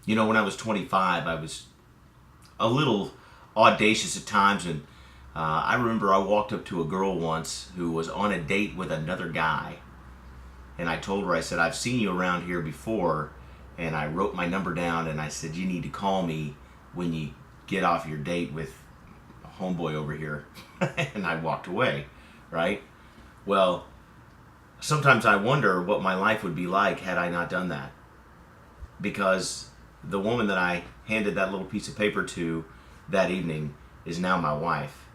You know, when I was 25, I was a little audacious at times, and I remember I walked up to a girl once who was on a date with another guy, and I told her, I said, I've seen you around here before, and I wrote my number down, and I said, you need to call me when you get off your date with a homeboy over here. And I walked away, right? Well, sometimes I wonder what my life would be like had I not done that. Because the woman that I handed that little piece of paper to that evening is now my wife.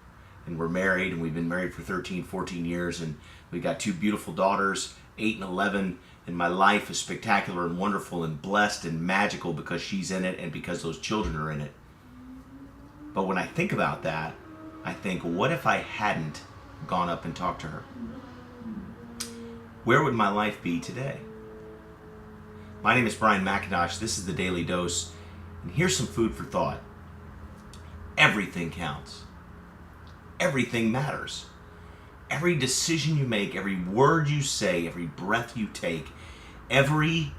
And we're married, and we've been married for 13, 14 years, and we've got two beautiful daughters, 8 and 11, and my life is spectacular and wonderful and blessed and magical because she's in it and because those children are in it. But when I think about that, I think, what if I hadn't gone up and talked to her? Where would my life be today? My name is Brian McIntosh. This is the Daily Dose, and here's some food for thought. Everything counts. Everything matters. Every decision you make, every word you say, every breath you take, every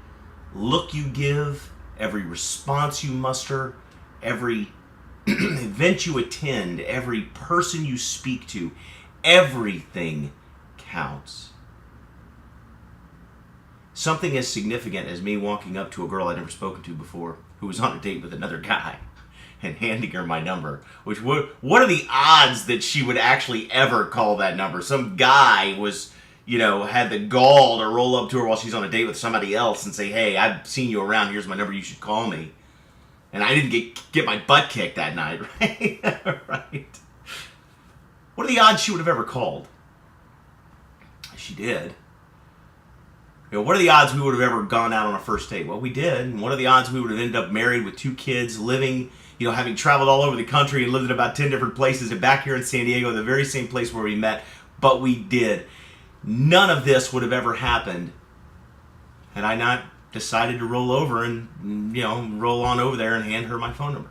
look you give, every response you muster, every event you attend, every person you speak to, everything counts. Something as significant as me walking up to a girl I'd never spoken to before who was on a date with another guy and handing her my number. Which, what are the odds that she would actually ever call that number? Some guy was, had the gall to roll up to her while she's on a date with somebody else and say, hey, I've seen you around, here's my number, you should call me. And I didn't get my butt kicked that night, right? Right. What are the odds she would have ever called? She did. What are the odds we would have ever gone out on a first date? Well, we did. And what are the odds we would have ended up married with 2 kids, living, having traveled all over the country and lived in about 10 different places, and back here in San Diego, the very same place where we met, but we did. None of this would have ever happened had I not decided to roll over and, roll on over there and hand her my phone number.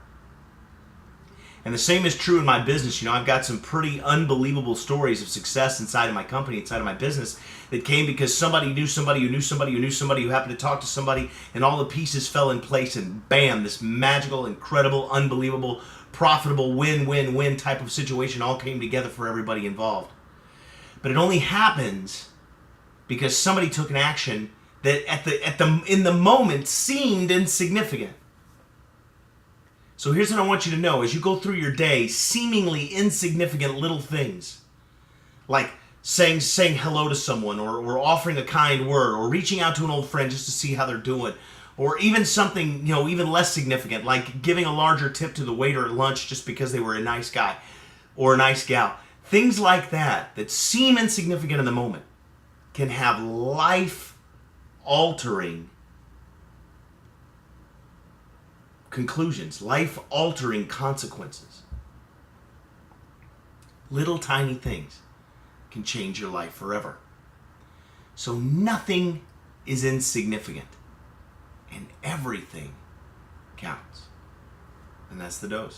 And the same is true in my business. I've got some pretty unbelievable stories of success inside of my company, inside of my business, that came because somebody knew somebody who knew somebody who knew somebody who happened to talk to somebody, and all the pieces fell in place, and bam, this magical, incredible, unbelievable, profitable, win-win-win type of situation all came together for everybody involved. But it only happens because somebody took an action that in the moment seemed insignificant. So here's what I want you to know. As you go through your day, seemingly insignificant little things, like saying hello to someone, or offering a kind word, or reaching out to an old friend just to see how they're doing, or even something, even less significant, like giving a larger tip to the waiter at lunch just because they were a nice guy or a nice gal. Things like that seem insignificant in the moment can have life-altering conclusions, life-altering consequences. Little tiny things can change your life forever. So nothing is insignificant, and everything counts. And that's the dose.